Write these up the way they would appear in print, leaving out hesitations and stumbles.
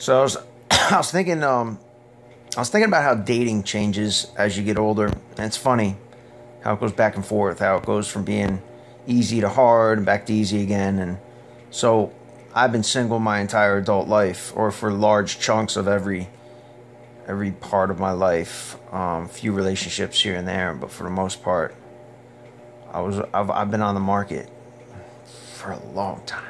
So I was thinking, about how dating changes as you get older. And it's funny how it goes back and forth, how it goes from being easy to hard and back to easy again. And so I've been single my entire adult life, or for large chunks of every part of my life. Few relationships here and there, but for the most part, I've been on the market for a long time.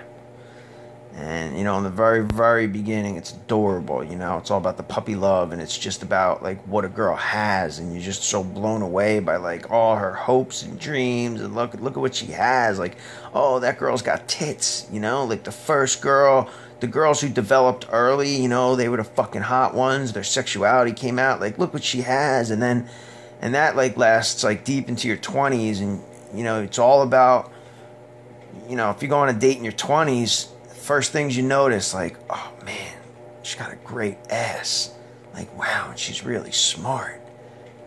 And, in the very, very beginning, it's adorable, it's all about the puppy love, and it's just about, like, what a girl has, and you're just so blown away by, like, all her hopes and dreams, and look at what she has, like, oh, that girl's got tits, like, the first girl, the girls who developed early, they were the fucking hot ones, their sexuality came out, like, look what she has, and that, like, lasts, like, deep into your 20s, and, it's all about, if you go on a date in your 20s, first things you notice, like, oh man, she's got a great ass. Like, wow, she's really smart.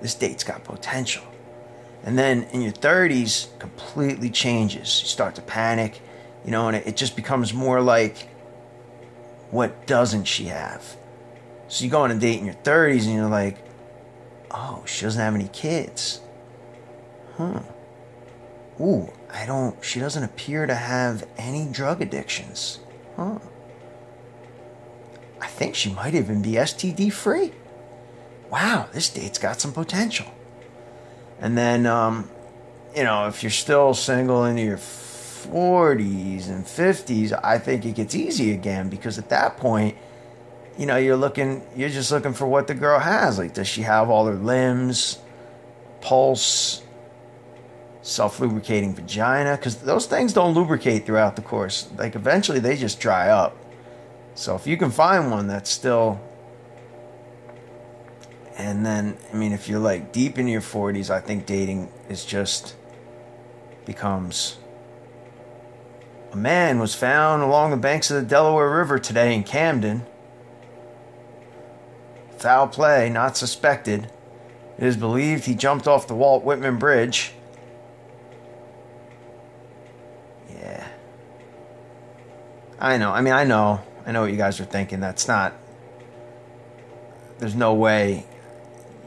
This date's got potential. And then in your 30s, completely changes. You start to panic, and it just becomes more like, what doesn't she have? So you go on a date in your 30s and you're like, oh, she doesn't have any kids. Ooh, she doesn't appear to have any drug addictions. I think she might even be STD free. Wow, this date's got some potential. And then, if you're still single into your 40s and 50s, I think it gets easy again, because at that point, you're just looking for what the girl has. Like, does she have all her limbs, pulse, self-lubricating vagina? Because those things don't lubricate throughout the course. Like, eventually they just dry up. So if you can find one that's still... And then, if you're, like, deep into your 40s, I think dating is just... becomes... A man was found along the banks of the Delaware River today in Camden. Foul play, not suspected. It is believed he jumped off the Walt Whitman Bridge. Yeah. I know. I know what you guys are thinking. That's not... There's no way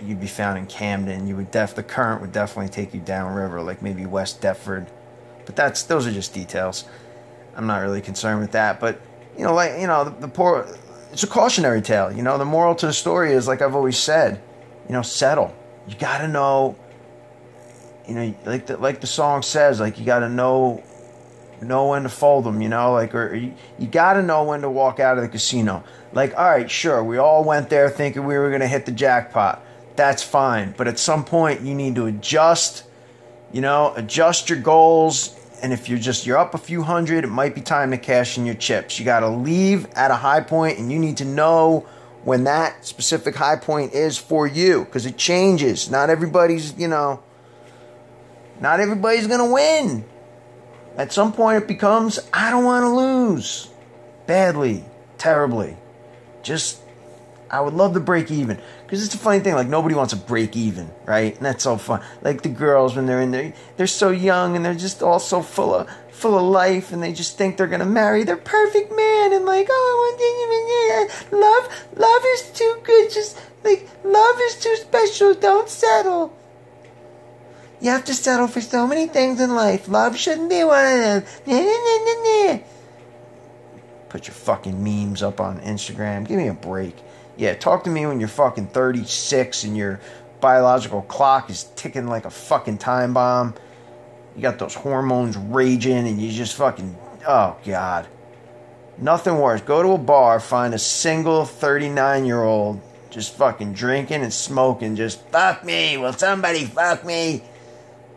you'd be found in Camden. The current would definitely take you downriver, like maybe West Deptford. But those are just details. I'm not really concerned with that. But, the poor... It's a cautionary tale. The moral to the story is, like I've always said, settle. You gotta know, like the song says, like, you gotta know when to fold them, or you gotta know when to walk out of the casino. Like, all right, sure, we all went there thinking we were gonna hit the jackpot. That's fine, but at some point you need to adjust your goals. And if you're up a few hundred, it might be time to cash in your chips. You gotta leave at a high point, and you need to know when that specific high point is for you, because it changes. Not everybody's gonna win. At some point it becomes, I don't want to lose. Badly. Terribly. I would love to break even. Because it's a funny thing, like, nobody wants to break even, right? And that's so fun. Like, the girls, when they're in there, they're so young, and they're just all so full of life, and they just think they're going to marry their perfect man, and like, love is too good, just, like, love is too special, don't settle. You have to settle for so many things in life. Love shouldn't be one of them. Put your fucking memes up on Instagram. Give me a break. Yeah, talk to me when you're fucking 36 and your biological clock is ticking like a fucking time bomb. You got those hormones raging and you just fucking... Oh, God. Nothing worse. Go to a bar, find a single 39-year-old just fucking drinking and smoking. Just, fuck me. Will somebody fuck me?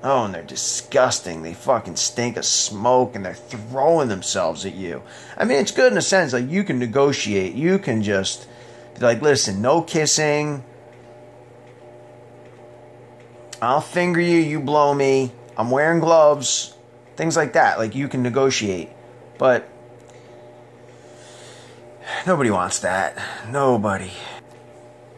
Oh, and they're disgusting. They fucking stink of smoke, and they're throwing themselves at you. It's good in a sense. Like, you can negotiate. You can just be like, listen, no kissing. I'll finger you, you blow me. I'm wearing gloves. Things like that. Like, you can negotiate. But nobody wants that. Nobody.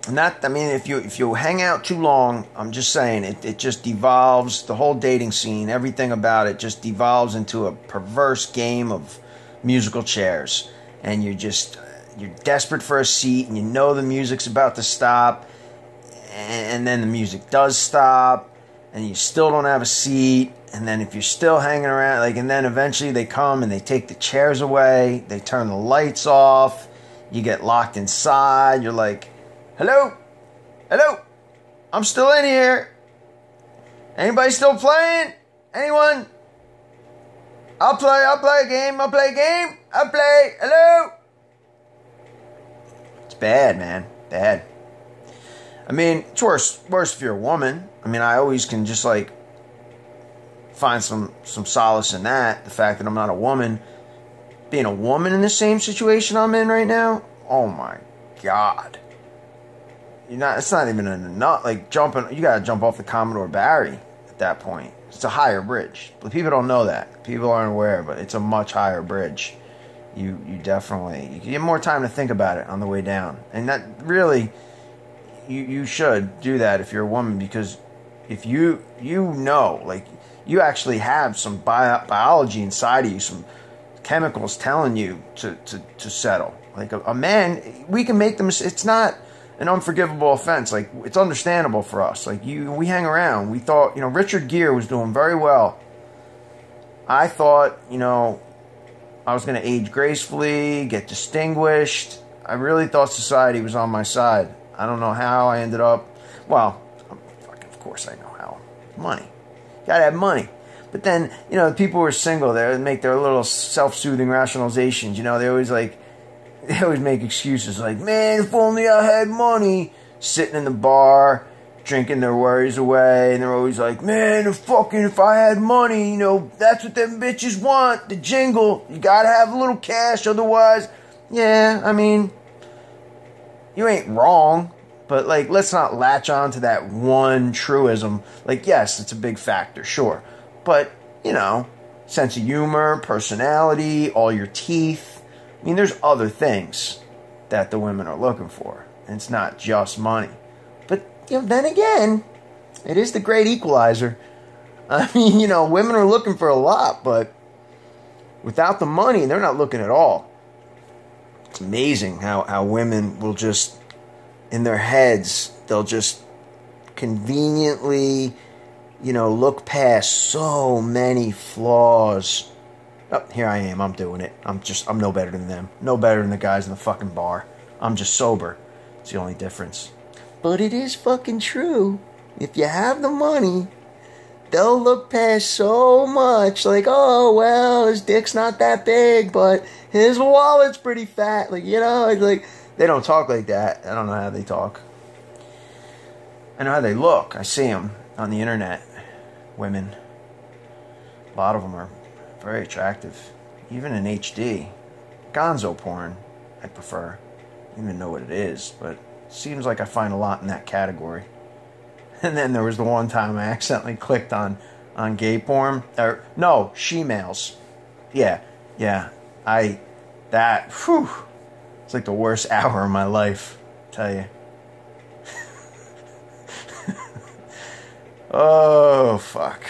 If you hang out too long, I'm just saying, it just devolves, the whole dating scene, everything about it just devolves into a perverse game of musical chairs. And you're just, you're desperate for a seat, and you know the music's about to stop, and then the music does stop, and you still don't have a seat. And then if you're still hanging around, like, and then eventually they come and they take the chairs away, they turn the lights off, you get locked inside, you're like, hello, I'm still in here. Anybody still playing? Anyone? I'll play a game, hello. It's bad, man, bad. I mean, it's worse if you're a woman. I mean, I always can just, like, find some solace in that. The fact that I'm not a woman. Being a woman in the same situation I'm in right now, oh my God. It's not even enough, like, jumping, you gotta jump off the Commodore Barry at that point. It's a higher bridge. But people don't know that. People aren't aware, but it's a much higher bridge. You get more time to think about it on the way down. And that really, you should do that if you're a woman, because if you know, like, you actually have some biology inside of you, some chemicals telling you to settle. Like a man, we can make them. It's not an unforgivable offense. Like, it's understandable for us. Like, we hang around. We thought, Richard Gere was doing very well. I thought, I was going to age gracefully, get distinguished. I really thought society was on my side. I don't know how I ended up. Well, of course I know how. Money. Gotta have money. But then, the people who are single, they make their little self-soothing rationalizations. They always make excuses like, man, if only I had money. Sitting in the bar, drinking their worries away. And they're always like, man, if I had money, that's what them bitches want. The jingle. You gotta have a little cash, otherwise. Yeah, I mean, you ain't wrong. But, like, let's not latch on to that one truism. Like, yes, it's a big factor, sure. But, sense of humor, personality, all your teeth. I mean, there's other things that the women are looking for. And it's not just money. But, then again, it is the great equalizer. I mean, women are looking for a lot, but without the money, they're not looking at all. It's amazing how women will just, in their heads, they'll just conveniently, look past so many flaws. Oh, here I am. I'm doing it. I'm no better than them. No better than the guys in the fucking bar. I'm just sober. It's the only difference. But it is fucking true. If you have the money, they'll look past so much. Like, oh, well, his dick's not that big, but his wallet's pretty fat. Like, like, they don't talk like that. I don't know how they talk. I know how they look. I see them on the internet. Women. A lot of them are very attractive. Even in HD. Gonzo porn, I prefer. I don't even know what it is, but it seems like I find a lot in that category. And then there was the one time I accidentally clicked on gay porn. No, she-males. Yeah. Whew. It's like the worst hour of my life, I tell you. Oh, fuck.